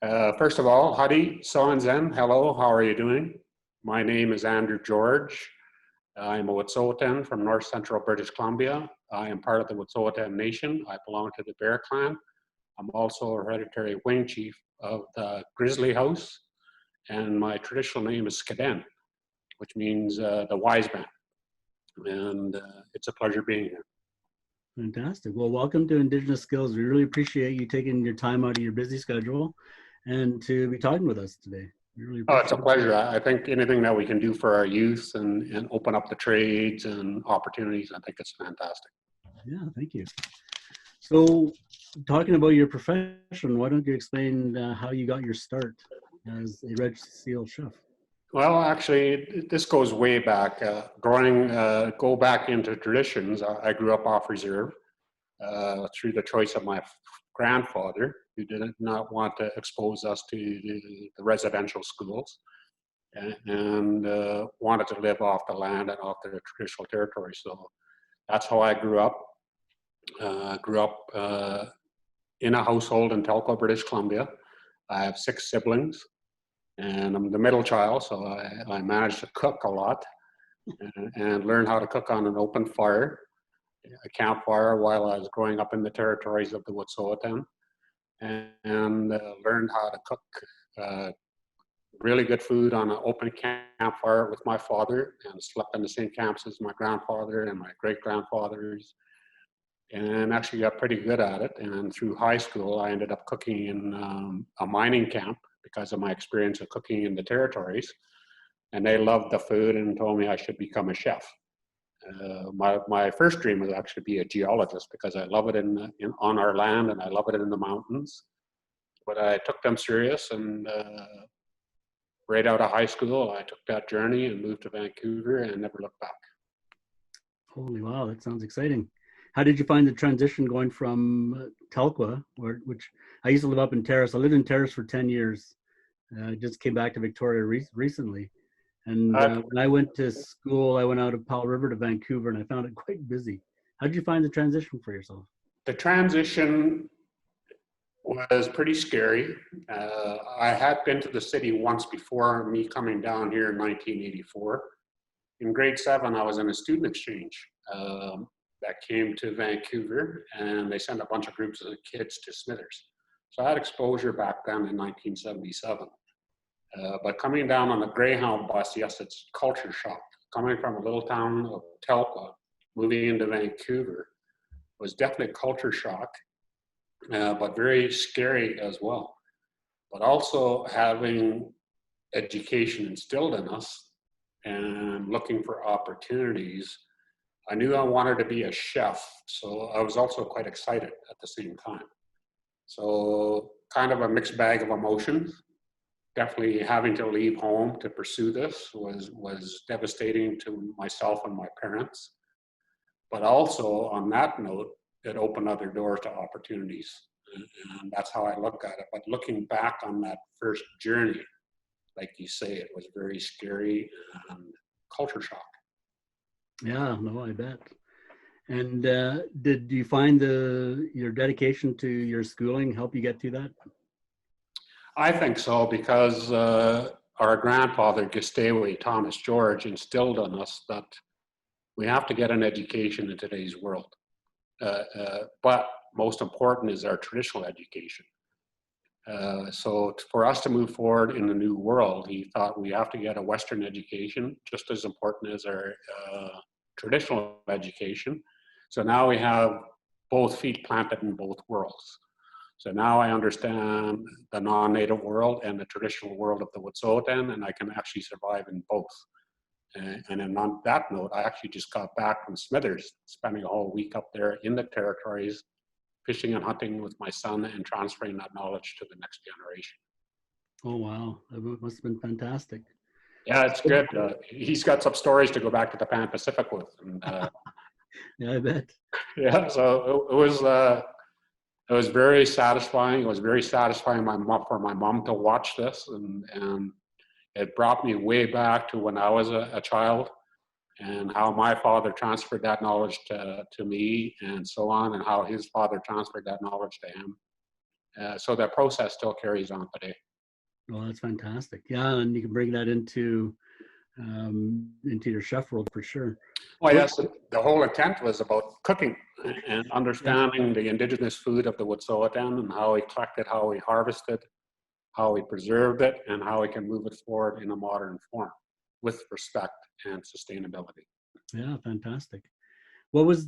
First of all, Hadi, Zen, hello, how are you doing? My name is Andrew George. I'm a Wet'suwet'en from north central British Columbia. I am part of the Wet'suwet'en Nation. I belong to the Bear Clan. I'm also a hereditary wing chief of the Grizzly House, and my traditional name is Skaden, which means the wise man. And it's a pleasure being here. Fantastic. Well, welcome to Indigenous Skills. We really appreciate you taking your time out of your busy schedule and to be talking with us today. We really appreciate it's a pleasure. I think anything that we can do for our youth and open up the trades and opportunities, I think it's fantastic. Yeah, thank you. So, talking about your profession, why don't you explain how you got your start as a registered seal chef? Well, actually, this goes way back. Go back into traditions. I grew up off reserve through the choice of my grandfather, who did not want to expose us to the residential schools and wanted to live off the land and off the traditional territory. So that's how I grew up. Grew up in a household in Telkwa, British Columbia. I have 6 siblings. And I'm the middle child, so I managed to cook a lot and learn how to cook on an open fire, a campfire, while I was growing up in the territories of the Wet'suwet'en, and learned how to cook really good food on an open campfire with my father, and slept in the same camps as my grandfather and my great-grandfathers, and actually got pretty good at it. And through high school, I ended up cooking in a mining camp, because of my experience of cooking in the territories, and they loved the food and told me I should become a chef. My first dream was actually be a geologist, because I love it on our land and I love it in the mountains. But I took them serious, and right out of high school, I took that journey and moved to Vancouver and never looked back. Holy wow, that sounds exciting. How did you find the transition going from Telkwa, which I used to live up in Terrace. I lived in Terrace for 10 years. I just came back to Victoria recently. And when I went to school, I went out of Powell River to Vancouver, and I found it quite busy. How did you find the transition for yourself? The transition was pretty scary. I had been to the city once before me coming down here in 1984. In grade 7, I was in a student exchange that came to Vancouver, and they sent a bunch of groups of kids to Smithers. So I had exposure back then in 1977. But coming down on the Greyhound bus, yes, it's culture shock. Coming from a little town of Telkwa, moving into Vancouver, was definitely culture shock, but very scary as well. But also having education instilled in us and looking for opportunities, I knew I wanted to be a chef, so I was also quite excited at the same time. So kind of a mixed bag of emotions. Definitely having to leave home to pursue this was devastating to myself and my parents. But also on that note, it opened other doors to opportunities. And that's how I look at it. But looking back on that first journey, like you say, it was very scary and culture shock. Yeah, no, I bet. And did you find your dedication to your schooling help you get through that? I think so, because our grandfather, Gistewe Thomas George, instilled in us that we have to get an education in today's world. But most important is our traditional education. So for us to move forward in the new world, he thought we have to get a Western education, just as important as our traditional education. So now we have both feet planted in both worlds. So now I understand the non-native world and the traditional world of the Wet'suwet'en, and I can actually survive in both. And on that note, I actually just got back from Smithers, spending a whole week up there in the territories, fishing and hunting with my son and transferring that knowledge to the next generation. Oh, wow. That must have been fantastic. Yeah, it's good. He's got some stories to go back to the Pan Pacific with. And, yeah, I bet. Yeah, so it was very satisfying. It was very satisfying for my mom to watch this, and it brought me way back to when I was a child, and how my father transferred that knowledge to me, and so on, and how his father transferred that knowledge to him. So that process still carries on today. Oh, that's fantastic. Yeah, and you can bring that into your chef world for sure. Well, yes, the whole intent was about cooking and Yeah, understanding the indigenous food of the Wet'suwet'en and how we collected, how we harvested, how we preserved it, and how we can move it forward in a modern form with respect and sustainability. yeah, fantastic. What was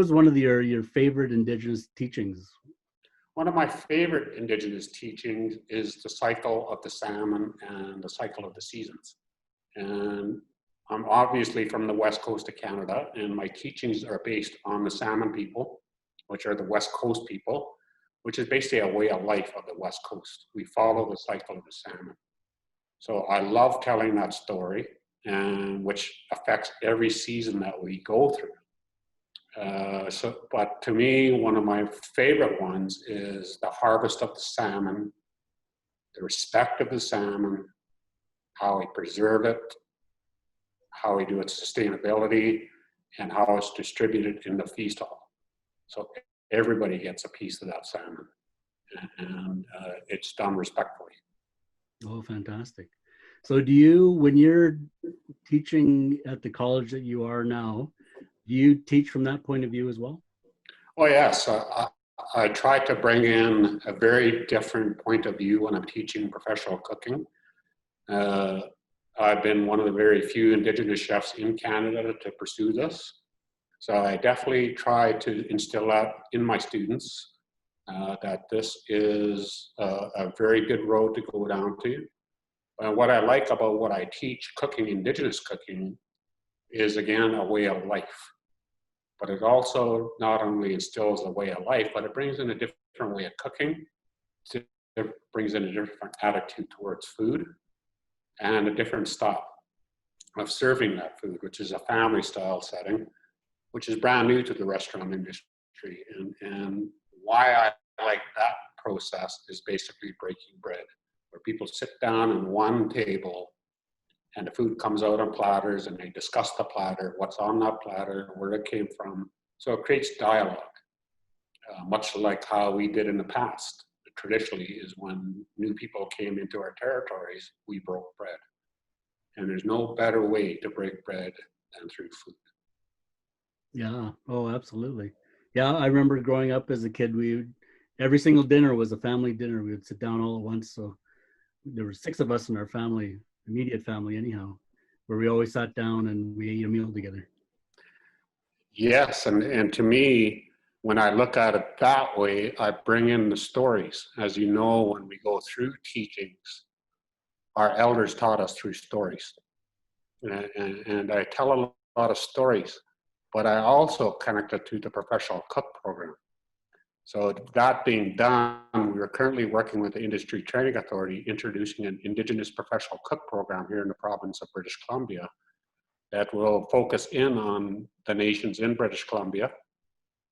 one of your favorite Indigenous teachings? One of my favorite indigenous teachings is the cycle of the salmon and the cycle of the seasons. And I'm obviously from the west coast of Canada, and my teachings are based on the salmon people, which are the west coast people, which is basically a way of life of the west coast. We follow the cycle of the salmon. So I love telling that story, and which affects every season that we go through. But to me, one of my favorite ones is the harvest of the salmon, the respect of the salmon, how we preserve it, how we do its sustainability, and how it's distributed in the feast hall. So everybody gets a piece of that salmon, and it's done respectfully. Oh, fantastic. So when you're teaching at the college that you are now, do you teach from that point of view as well? Oh yes, I try to bring in a very different point of view when I'm teaching professional cooking. Uh, I've been one of the very few Indigenous chefs in Canada to pursue this. So I definitely try to instill that in my students, that this is a very good road to go down to. What I like about what I teach, cooking, Indigenous cooking, is again a way of life. But it also not only instills a way of life, but it brings in a different way of cooking. It brings in a different attitude towards food and a different style of serving that food, which is a family style setting, which is brand new to the restaurant industry. And why I like that process is basically breaking bread, where people sit down at one table and the food comes out on platters and they discuss the platter, what's on that platter, where it came from. So it creates dialogue, much like how we did in the past. Traditionally is when new people came into our territories, we broke bread. And there's no better way to break bread than through food. Yeah. Oh, absolutely. Yeah, I remember growing up as a kid, every single dinner was a family dinner. We would sit down all at once. So there were 6 of us in our family, immediate family anyhow, where we always sat down and we ate a meal together. Yes, and to me, when I look at it that way, I bring in the stories. As you know, when we go through teachings, our elders taught us through stories. And I tell a lot of stories, but I also connect it to the professional cook program. So that being done, we are currently working with the Industry Training Authority, introducing an Indigenous professional cook program here in the province of British Columbia that will focus in on the nations in British Columbia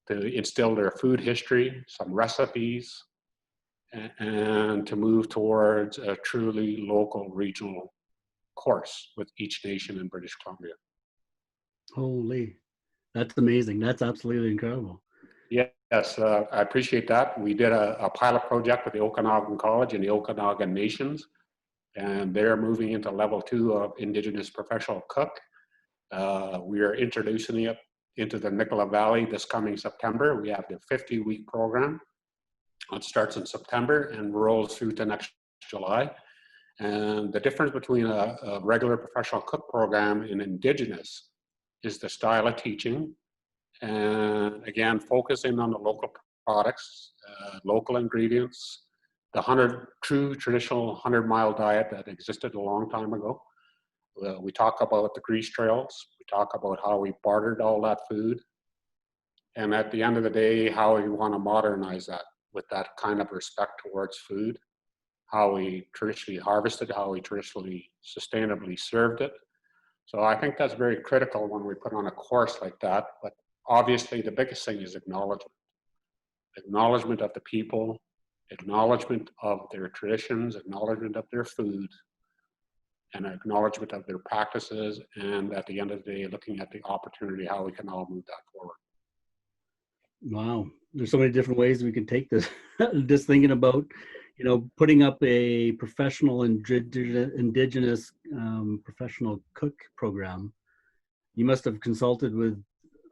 to instill their food history, some recipes, and to move towards a truly local regional course with each nation in British Columbia. Holy, that's amazing. That's absolutely incredible. Yes, I appreciate that. We did a pilot project with the Okanagan College and the Okanagan Nations, and they're moving into level 2 of Indigenous professional cook. We are introducing it into the Nicola Valley this coming September. We have the 50-week program. It starts in September and rolls through to next July. And the difference between a regular professional cook program and Indigenous is the style of teaching. And again, focusing on the local products, local ingredients, the true traditional 100-mile diet that existed a long time ago. We talk about the grease trails. We talk about how we bartered all that food. And at the end of the day, how we want to modernize that with that kind of respect towards food, how we traditionally harvested, how we traditionally sustainably served it. So I think that's very critical when we put on a course like that. But obviously the biggest thing is acknowledgement. Acknowledgement of the people, acknowledgement of their traditions, acknowledgement of their food, and acknowledgement of their practices, and at the end of the day, looking at the opportunity, how we can all move that forward. Wow. there's so many different ways we can take this. Just thinking about, putting up a professional indigenous professional cook program. You must have consulted with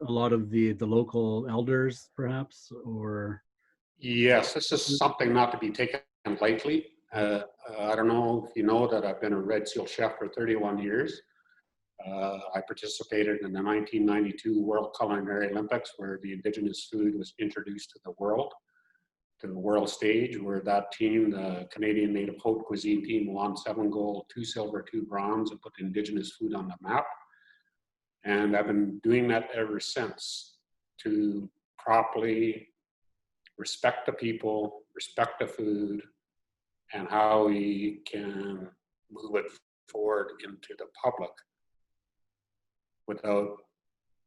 a lot of the local elders, perhaps, or Yes, this is something not to be taken lightly. I don't know if you know that I've been a Red Seal chef for 31 years. I participated in the 1992 World Culinary Olympics, where the Indigenous food was introduced to the world stage, where that team, the Canadian Native Haute Cuisine team, won 7 gold, 2 silver, 2 bronze, and put Indigenous food on the map. And I've been doing that ever since, to properly respect the people, respect the food, and how we can move it forward into the public without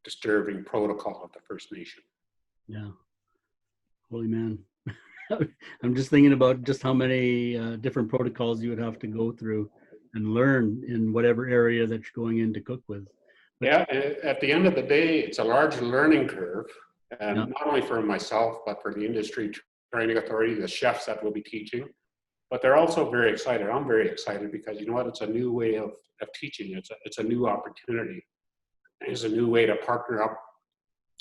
disturbing protocol of the First Nation. Yeah, holy man. I'm just thinking about just how many different protocols you would have to go through and learn in whatever area that you're going in to cook with. But, yeah, at the end of the day, it's a large learning curve, and yeah. not only for myself, but for the industry training authority, the chefs that will be teaching. But they're also very excited. I'm very excited because you know what? It's a new way of teaching. It's a new opportunity. It's a new way to partner up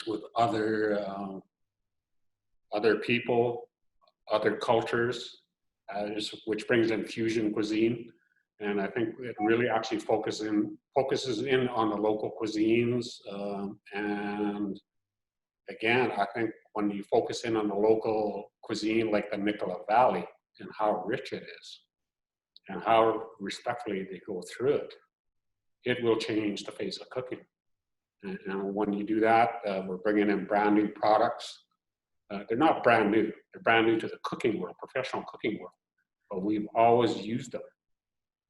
with other people, other cultures, which brings in fusion cuisine. And I think it really actually focuses in on the local cuisines. And again, I think when you focus in on the local cuisine, like the Nicola Valley, and how rich it is, and how respectfully they go through it, it will change the face of cooking. And when you do that, we're bringing in brand new products. They're not brand new. They're brand new to the cooking world, professional cooking world. But we've always used them.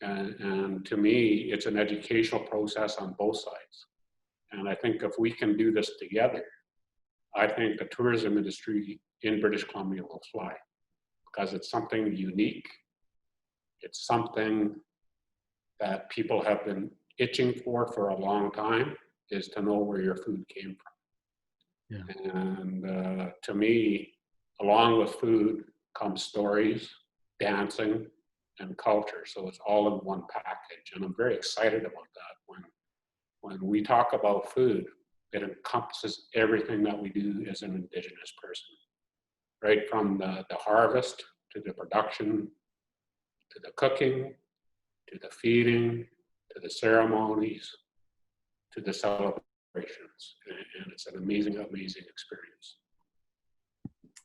And to me, it's an educational process on both sides. And I think if we can do this together, I think the tourism industry in British Columbia will fly, because it's something unique. It's something that people have been itching for a long time, is to know where your food came from. Yeah. And to me, along with food comes stories, dancing, and culture. So it's all in one package. And I'm very excited about that. When we talk about food, it encompasses everything that we do as an Indigenous person, right from the harvest to the production, to the cooking, to the feeding, to the ceremonies, to the celebrations. And it's an amazing, amazing experience.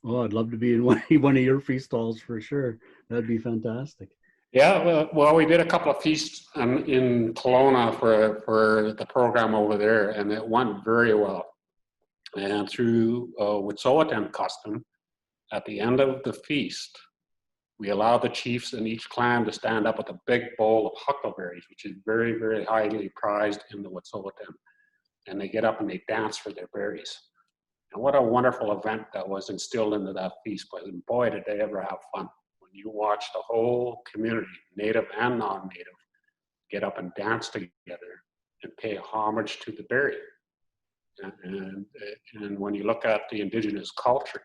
Oh, I'd love to be in one of your feast stalls for sure. That'd be fantastic. Yeah, well, we did a couple of feasts in Kelowna for the program over there, and it went very well. And through Wet'suwet'en custom, at the end of the feast, we allow the chiefs in each clan to stand up with a big bowl of huckleberries, which is very, very highly prized in the Wet'suwet'en. And they get up and they dance for their berries. And what a wonderful event that was instilled into that feast. But boy, did they ever have fun. When you watch the whole community, native and non-native, get up and dance together and pay homage to the berry. And when you look at the Indigenous culture,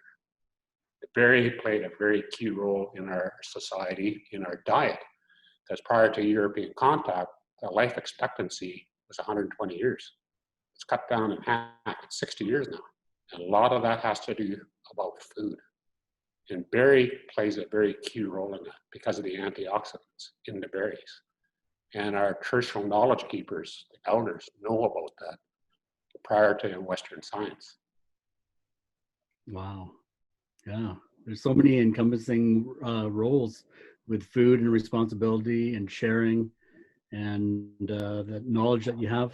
the berry played a very key role in our society, in our diet. Because prior to European contact, the life expectancy was 120 years. It's cut down in half. It's 60 years now. And a lot of that has to do about food. And berry plays a very key role in that because of the antioxidants in the berries. And our traditional knowledge keepers, the elders, know about that prior to Western science. Wow. Yeah. There's so many encompassing roles with food and responsibility and sharing, and that knowledge that you have.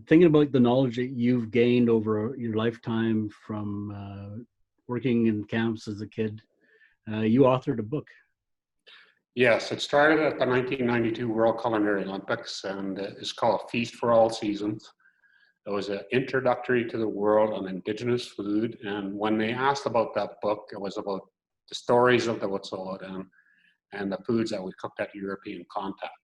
Thinking about the knowledge that you've gained over your lifetime from working in camps as a kid, you authored a book. Yes, it started at the 1992 World Culinary Olympics, and it's called Feast for All Seasons. It was an introductory to the world on Indigenous food, and when they asked about that book, it was about the stories of the Wet'suwet'en and the foods that we cooked at European contact.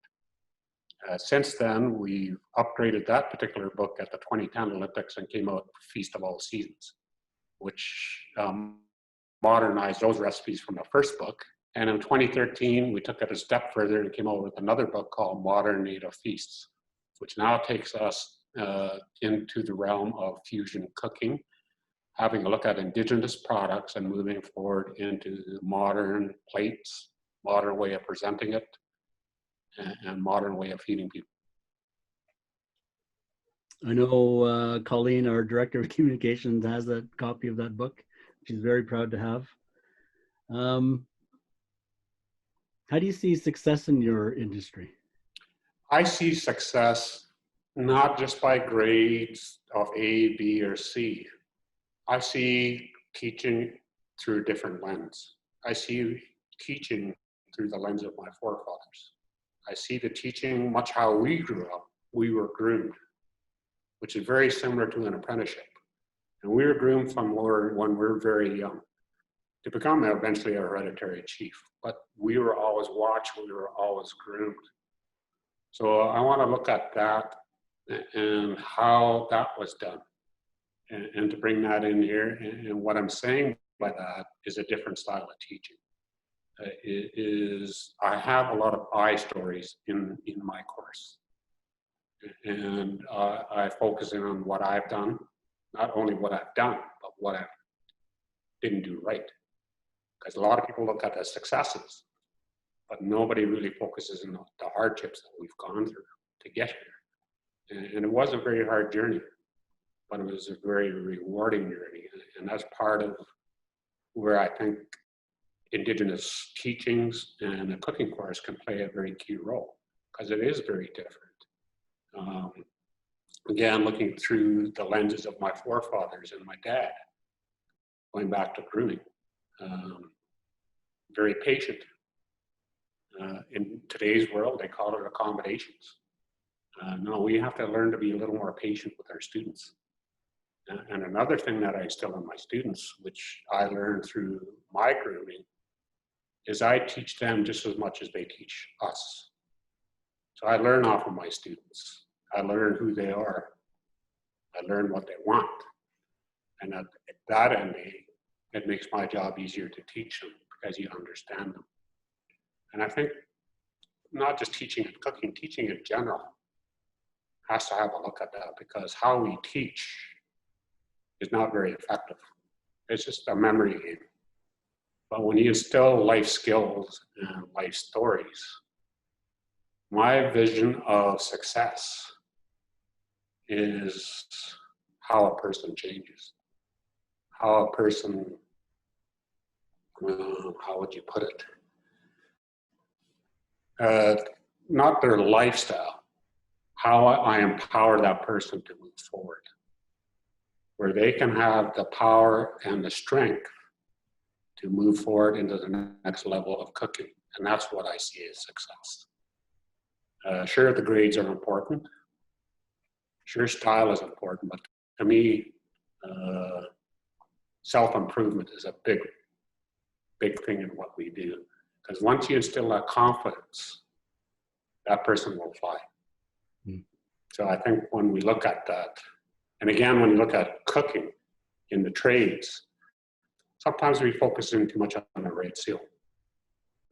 Since then, we've upgraded that particular book at the 2010 Olympics and came out Feast of All Seasons, which modernized those recipes from the first book. And in 2013, we took it a step further and came out with another book called Modern Native Feasts, which now takes us into the realm of fusion cooking, having a look at Indigenous products and moving forward into modern plates, modern way of presenting it, and modern way of feeding people. I know Colleen, our director of communications, has a copy of that book. She's very proud to have. How do you see success in your industry? I see success not just by grades of A, B, or C. I see teaching through a different lens. I see teaching through the lens of my forefathers. I see the teaching much how we grew up. We were groomed, which is very similar to an apprenticeship. And we were groomed from when we were very young to become eventually a hereditary chief. But we were always watched, we were always groomed. So I want to look at that and how that was done, and to bring that in here. And what I'm saying by that is a different style of teaching. I have a lot of I stories in my course. And I focus in on what I've done, not only what I've done, but what I didn't do right. Because a lot of people look at the successes, but nobody really focuses on the hardships that we've gone through to get here. And it was a very hard journey, but it was a very rewarding journey. And that's part of where I think Indigenous teachings and the cooking course can play a very key role, because it is very different. Again, looking through the lenses of my forefathers and my dad, going back to grooming, very patient. In today's world, they call it accommodations. No, we have to learn to be a little more patient with our students. And another thing that I instill in my students, which I learned through my grooming, is I teach them just as much as they teach us. So I learn off of my students. I learn who they are. I learn what they want. And at that end, it makes my job easier to teach them because you understand them. And I think not just teaching and cooking, teaching in general has to have a look at that, because how we teach is not very effective. It's just a memory game. But when you instill life skills and life stories, my vision of success is how a person changes, how a person, how would you put it? Not their lifestyle, how I empower that person to move forward, where they can have the power and the strength to move forward into the next level of cooking. And that's what I see as success. Sure, the grades are important. Sure, style is important, but to me, self-improvement is a big thing in what we do. Because once you instill that confidence, that person will fly. So I think when we look at that, and again, when you look at cooking in the trades, sometimes we focus in too much on a red seal.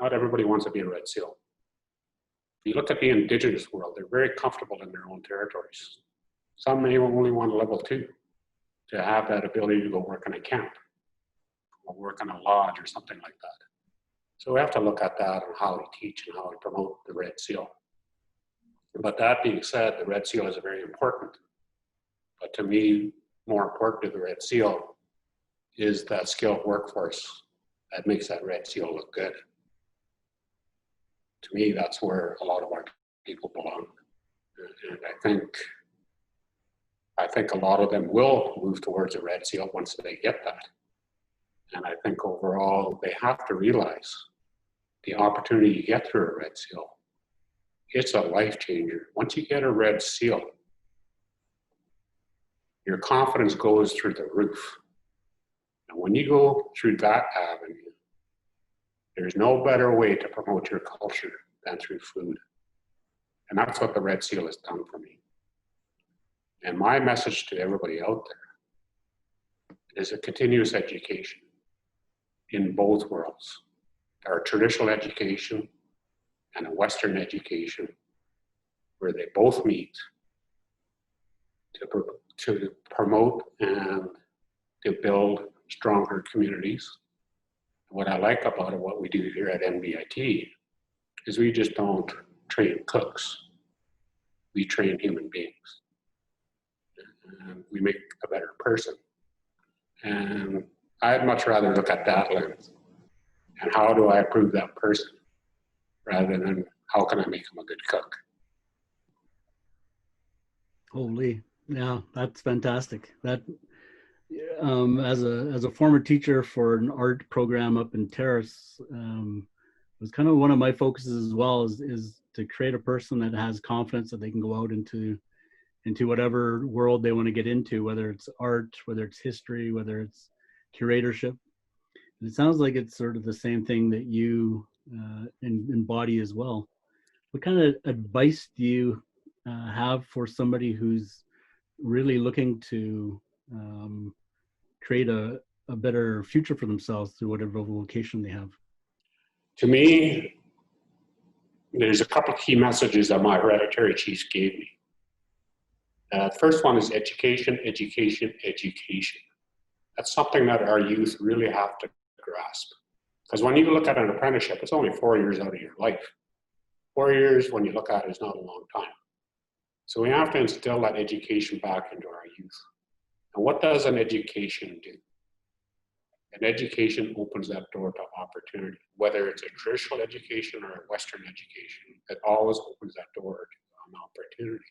Not everybody wants to be a red seal. If you look at the Indigenous world, they're very comfortable in their own territories. Some may only want a level 2 to have that ability to go work in a camp or work in a lodge or something like that. So we have to look at that and how we teach and how we promote the red seal. But that being said, the red seal is very important. But to me, more important to the red seal is that skilled workforce that makes that red seal look good. To me, that's where a lot of our people belong. And I think a lot of them will move towards a red seal once they get that. And I think overall, they have to realize the opportunity you get through a red seal. It's a life changer. Once you get a red seal, your confidence goes through the roof. And when you go through that avenue, there's no better way to promote your culture than through food. And that's what the red seal has done for me. And my message to everybody out is a continuous education in both worlds. Our traditional education and a Western education, where they both meet to promote and to build stronger communities. What I like about it, what we do here at NBIT, is we just don't train cooks. We train human beings. And we make a better person. And I'd much rather look at that lens. And how do I improve that person rather than how can I make them a good cook? Holy, yeah, that's fantastic. That as a former teacher for an art program up in Terrace, was kind of one of my focuses as well, is to create a person that has confidence that they can go out into whatever world they want to get into, whether it's art, whether it's history, whether it's curatorship. And it sounds like it's sort of the same thing that you embody as well. What kind of advice do you have for somebody who's really looking to create a better future for themselves through whatever vocation they have? To me, there's a couple of key messages that my hereditary chiefs gave me. The first one is education, education, education. That's something that our youth really have to grasp. Because when you look at an apprenticeship, it's only 4 years out of your life. 4 years, when you look at it, is not a long time. So we have to instill that education back into our youth. And what does an education do? An education opens that door to opportunity, whether it's a traditional education or a Western education. It always opens that door to an opportunity.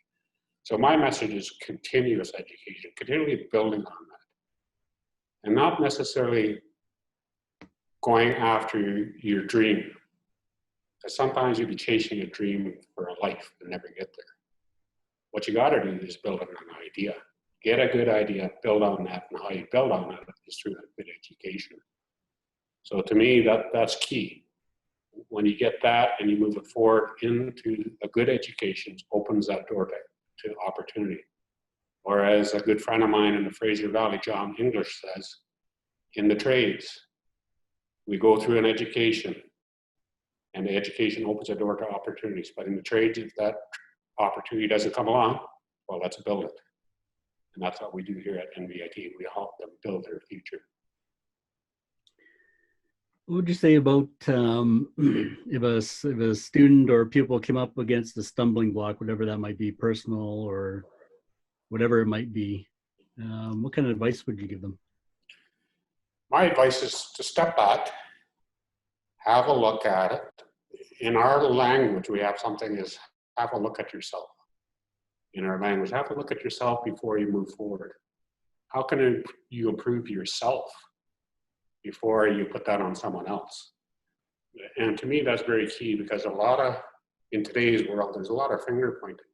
So my message is continuous education, continually building on that, and not necessarily going after your dream. Because sometimes you'll be chasing a dream for a life and never get there. What you got to do is build on an idea. Get a good idea, build on that, and how you build on that is through a good education. So to me, that's key. When you get that and you move it forward into a good education, opens that door to opportunity. Or as a good friend of mine in the Fraser Valley, John English, says, in the trades, we go through an education, and the education opens a door to opportunities. But in the trades, if that opportunity doesn't come along, well, let's build it. And that's what we do here at NBIT. We help them build their future. What would you say about if a student or pupil came up against a stumbling block, whatever that might be, personal or whatever it might be? What kind of advice would you give them? My advice is to step back, have a look at it. In our language, we have something is have a look at yourself. In our language, have a look at yourself before you move forward. How can you improve yourself before you put that on someone else? And to me, that's very key, because in today's world, there's a lot of finger pointing.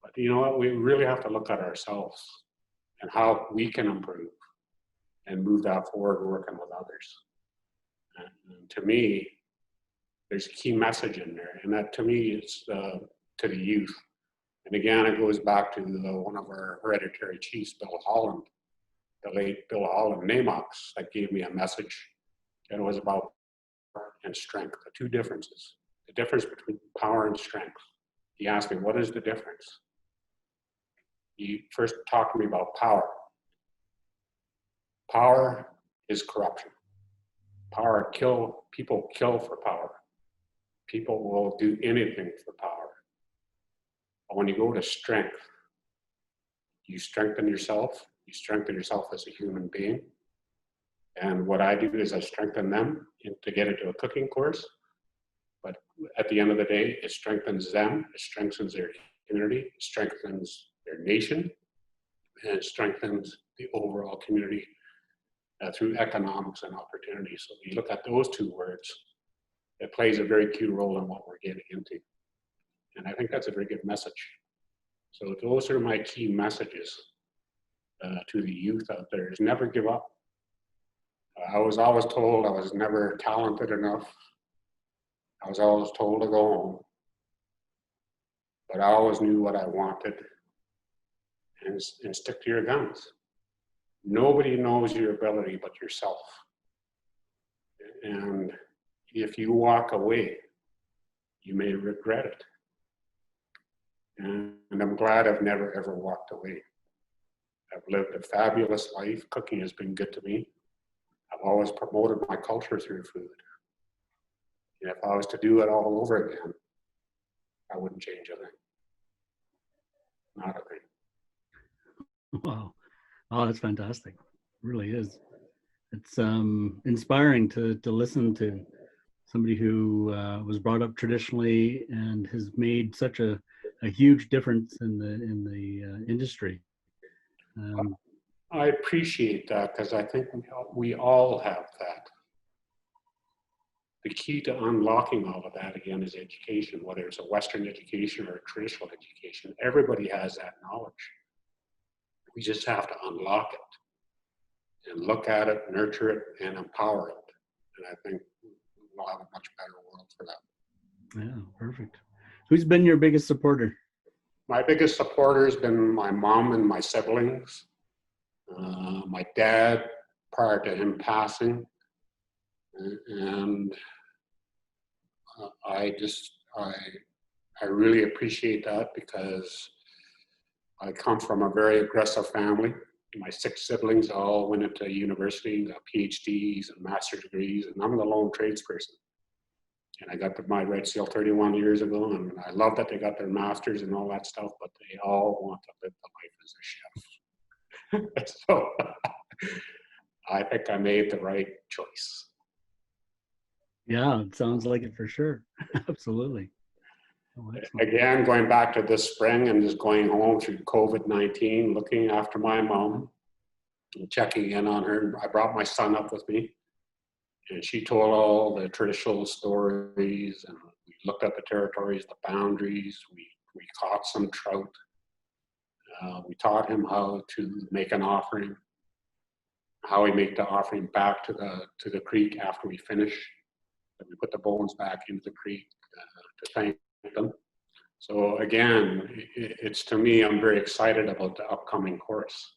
But you know what? We really have to look at ourselves and how we can improve and move that forward working with others. And to me, there's a key message in there. And that to me is to the youth. And again, it goes back to one of our hereditary chiefs, Bill Holland, the late Bill Holland, Namox, that gave me a message. And it was about power and strength, the two differences. The difference between power and strength. He asked me, what is the difference? He first talked to me about power. Power is corruption. People kill for power. People will do anything for power. But when you go to strength, you strengthen yourself. You strengthen yourself as a human being. And what I do is I strengthen them to get into a cooking course. But at the end of the day, it strengthens them. It strengthens their community. It strengthens their nation. And it strengthens the overall community through economics and opportunity. So if you look at those two words, it plays a very key role in what we're getting into. And I think that's a very good message. So those are my key messages to the youth out there, is never give up. I was always told I was never talented enough. I was always told to go home. But I always knew what I wanted, and stick to your guns. nobody knows your ability but yourself. And if you walk away, you may regret it. And I'm glad I've never ever walked away. I've lived a fabulous life. Cooking has been good to me. I've always promoted my culture through food. And if I was to do it all over again, I wouldn't change a thing. Not a thing. Wow. Oh, that's fantastic. It really is. It's inspiring to listen to somebody who was brought up traditionally and has made such a huge difference in the industry. I appreciate that, because I think we all have that. The key to unlocking all of that, again, is education, whether it's a Western education or a traditional education. Everybody has that knowledge. We just have to unlock it and look at it, nurture it, and empower it. And I think we'll have a much better world for that. Yeah, perfect. Who's been your biggest supporter? My biggest supporter has been my mom and my siblings. My dad, prior to him passing, and I really appreciate that, because I come from a very aggressive family. My 6 siblings all went into university, got PhDs and master's degrees, and I'm the lone tradesperson. And I got my Red Seal 31 years ago, and I love that they got their masters and all that stuff, but they all want to live the life as a chef. So I think I made the right choice. Yeah, it sounds like it for sure. Absolutely. Oh, again, going back to this spring and just going home through COVID-19, looking after my mom and checking in on her. I brought my son up with me, and she told all the traditional stories, and we looked at the territories, the boundaries. We caught some trout. We taught him how to make an offering, how we make the offering back to the creek after we finish. And we put the bones back into the creek to thank them. So again, it's to me, I'm very excited about the upcoming course.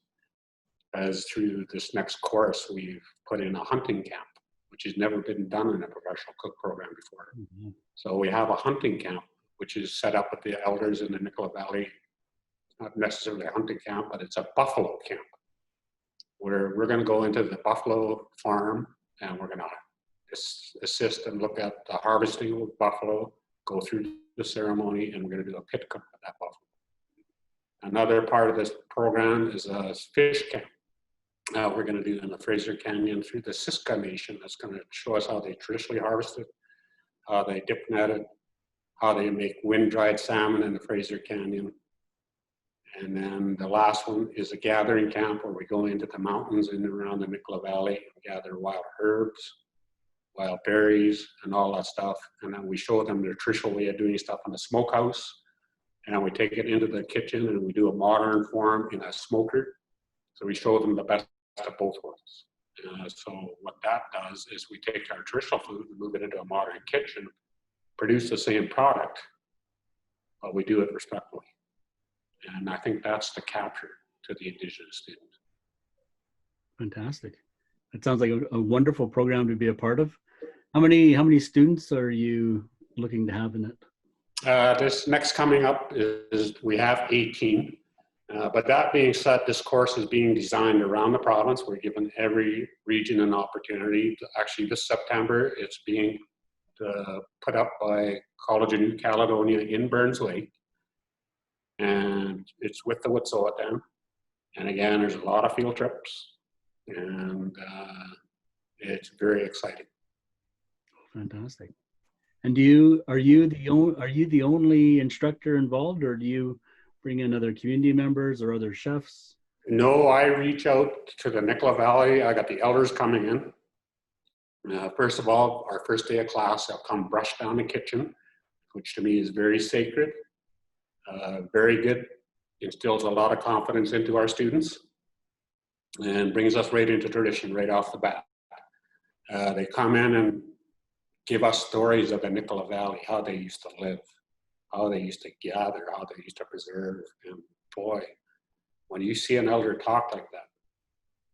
As through this next course, we've put in a hunting camp, which has never been done in a professional cook program before. Mm-hmm. So we have a hunting camp, which is set up with the elders in the Nicola Valley. Not necessarily a hunting camp, but it's a buffalo camp, where we're going to go into the buffalo farm, and we're going to assist and look at the harvesting of buffalo, go through the ceremony, and we're going to do a pit cook with that buffalo. Another part of this program is a fish camp. We're going to do in the Fraser Canyon through the Sitka Nation. That's going to show us how they traditionally harvested, how they dip netted, how they make wind-dried salmon in the Fraser Canyon. And then the last one is a gathering camp, where we go into the mountains in and around the Nicola Valley and gather wild herbs, wild berries, and all that stuff. And then we show them the traditional way of doing stuff in the smokehouse. And then we take it into the kitchen and we do a modern form in a smoker. So we show them the best of both worlds. So what that does is we take our traditional food and move it into a modern kitchen, produce the same product, but we do it respectfully. And I think that's the capture to the Indigenous student. Fantastic. That sounds like a wonderful program to be a part of. How many students are you looking to have in it? This next coming up is we have 18. But that being said, this course is being designed around the province. We're giving every region an opportunity. Actually, this September, it's being put up by College of New Caledonia in Burns Lake. And it's with the Wet'suwet'en. And again, there's a lot of field trips, and it's very exciting. Fantastic. And are you the only instructor involved, or do you bring in other community members or other chefs? No, I reach out to the Nicola Valley. I got the elders coming in. First of all, our first day of class, they'll come brush down the kitchen, which to me is very sacred. Very good, instills a lot of confidence into our students, and brings us right into tradition right off the bat. They come in and give us stories of the Nicola Valley, how they used to live, how they used to gather, how they used to preserve. And boy, when you see an elder talk like that,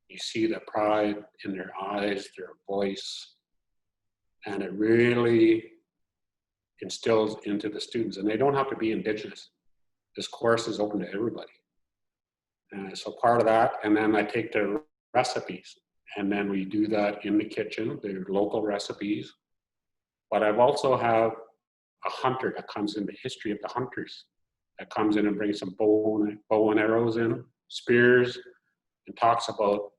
You see the pride in their eyes, their voice, and it really instills into the students. And they don't have to be Indigenous. This course is open to everybody. So part of that, and then I take the recipes, and then we do that in the kitchen, the local recipes. But I've also have a hunter that comes in, the history of the hunters, that comes in and brings some bow and arrows in, spears, and talks about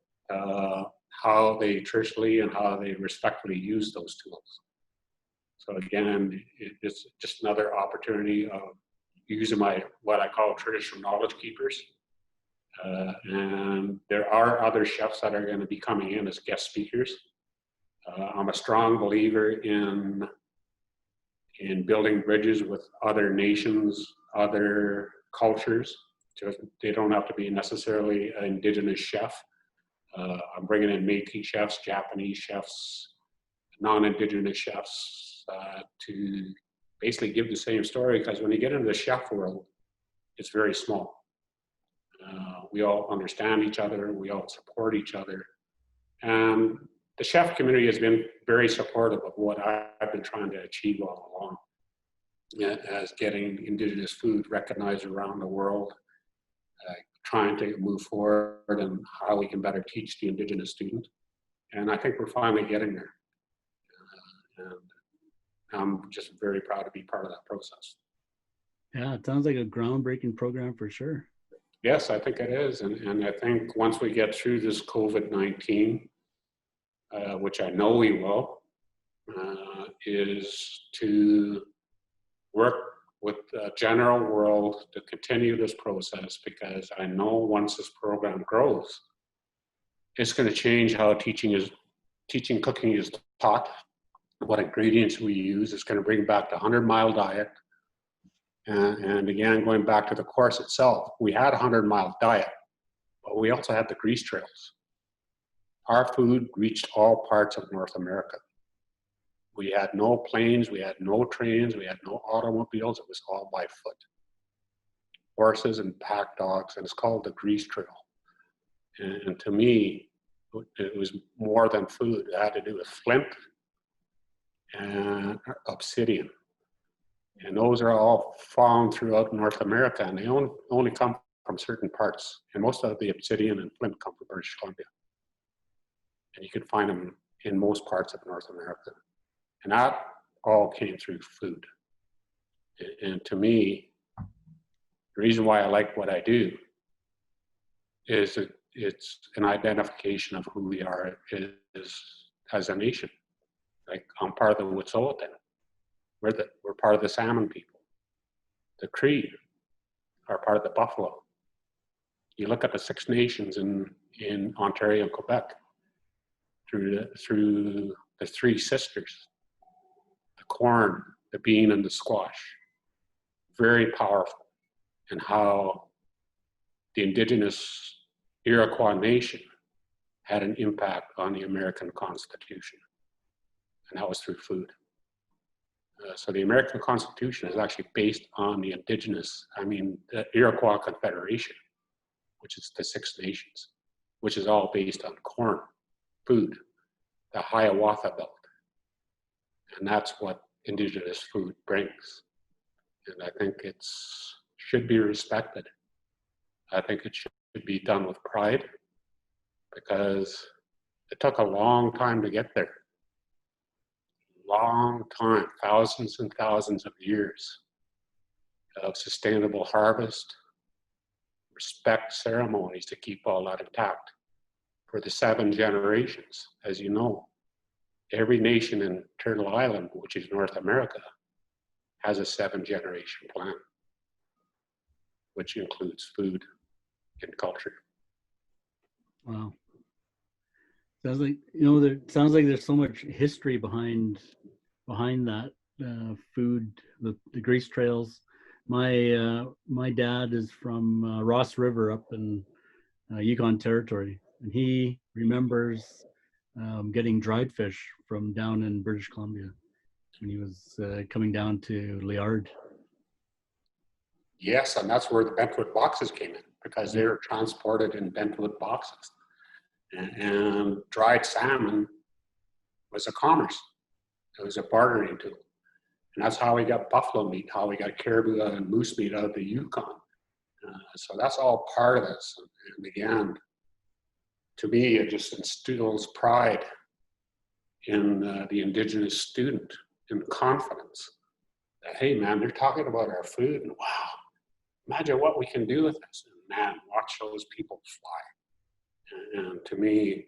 how they traditionally and how they respectfully use those tools. So again, it's just another opportunity of using my, what I call traditional knowledge keepers. And there are other chefs that are going to be coming in as guest speakers. I'm a strong believer in building bridges with other nations, other cultures. They don't have to be necessarily an Indigenous chef. I'm bringing in Métis chefs, Japanese chefs, non-Indigenous chefs to basically give the same story, because when you get into the chef world, it's very small. We all understand each other, we all support each other. And the chef community has been very supportive of what I've been trying to achieve all along, as getting Indigenous food recognized around the world, trying to move forward and how we can better teach the Indigenous student. And I think we're finally getting there. And I'm just very proud to be part of that process. Yeah, it sounds like a groundbreaking program for sure. Yes, I think it is. And I think once we get through this COVID-19, which I know we will, is to work with the general world to continue this process, because I know once this program grows, it's going to change how cooking is taught, what ingredients we use. It's going to bring back the 100-mile diet. And again, going back to the course itself, we had a 100-mile diet, but we also had the grease trails. Our food reached all parts of North America. We had no planes, we had no trains, we had no automobiles. It was all by foot. Horses and pack dogs, and it's called the grease trail. And to me, it was more than food. It had to do with flint and obsidian. And those are all found throughout North America, and they only come from certain parts. And most of the obsidian and flint come from British Columbia. And you can find them in most parts of North America. And that all came through food. And to me, the reason why I like what I do is that it's an identification of who we are as a nation. Like, I'm part of the Wet'suwet'en. We're part of the Salmon people. The Cree are part of the Buffalo. You look at the Six Nations in Ontario and Quebec, through the Three Sisters, the corn, the bean, and the squash. Very powerful. And how the Indigenous Iroquois Nation had an impact on the American Constitution. And that was through food. So the American Constitution is actually based on the the Iroquois Confederation, which is the Six Nations, which is all based on corn, food, the Hiawatha Belt. And that's what Indigenous food brings. And I think it should be respected. I think it should be done with pride, because it took a long time to get there. Long time, thousands and thousands of years of sustainable harvest, respect ceremonies to keep all that intact for the 7 generations. As you know, every nation in Turtle Island, which is North America, has a 7-generation plan, which includes food and culture. Wow. Sounds like, sounds like there's so much history behind that food, the grease trails. My dad is from Ross River up in Yukon Territory, and he remembers getting dried fish from down in British Columbia when he was coming down to Liard. Yes, and that's where the bentwood boxes came in, because they were transported in bentwood boxes. And dried salmon was a commerce. It was a bartering tool. And that's how we got buffalo meat, how we got caribou and moose meat out of the Yukon. So that's all part of this. And again, to me, it just instills pride in the Indigenous student, in confidence. That, hey, man, they're talking about our food, and wow, imagine what we can do with this. And man, watch those people fly. And to me,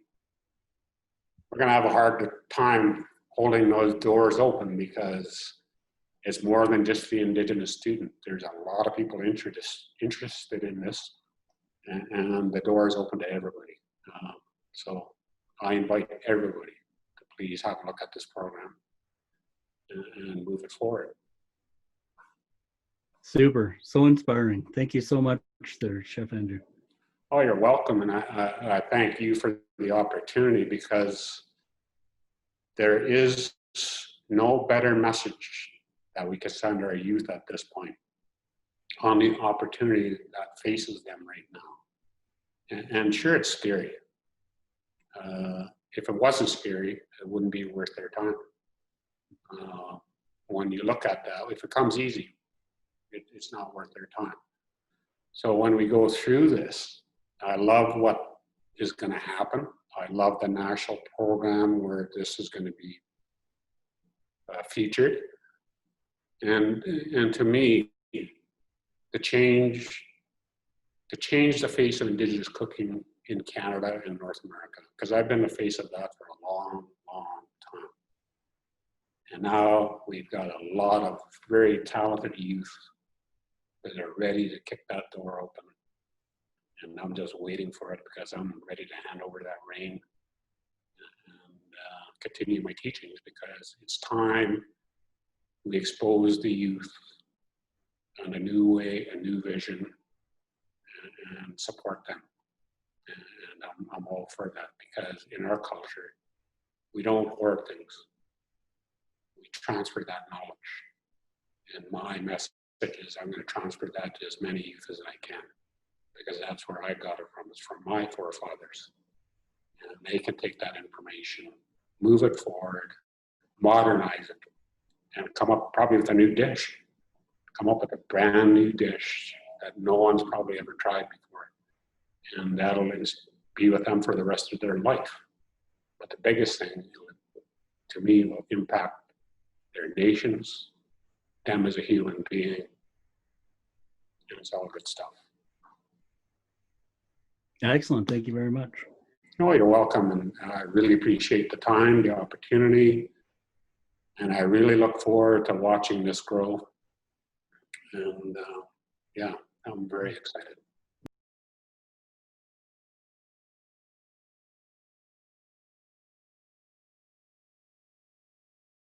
we're going to have a hard time holding those doors open because it's more than just the Indigenous student. There's a lot of people interested in this, and the door is open to everybody. So I invite everybody to please have a look at this program and move it forward. Super, so inspiring. Thank you so much there, Chef Andrew. Oh, you're welcome, and I thank you for the opportunity, because there is no better message that we can send our youth at this point on the opportunity that faces them right now. And sure, it's scary. If it wasn't scary, it wouldn't be worth their time. When you look at that, if it comes easy, it's not worth their time. So when we go through this, I love what is going to happen. I love the national program where this is going to be featured. And to me, to change the face of Indigenous cooking in Canada and North America, because I've been the face of that for a long, long time. And now we've got a lot of very talented youth that are ready to kick that door open. And I'm just waiting for it, because I'm ready to hand over that reign and continue my teachings, because it's time we expose the youth in a new way, a new vision, and support them. And I'm all for that, because in our culture, we don't hoard things. We transfer that knowledge. And my message is I'm going to transfer that to as many youth as I can, because that's where I got it from. It's from my forefathers. And they can take that information, move it forward, modernize it, and come up probably with a new dish. Come up with a brand new dish that no one's probably ever tried before. And that'll be with them for the rest of their life. But the biggest thing, to me, will impact their nations, them as a human being, and it's all good stuff. Excellent, thank you very much. Oh, you're welcome, and I really appreciate the time, the opportunity, and I really look forward to watching this grow. And yeah, I'm very excited.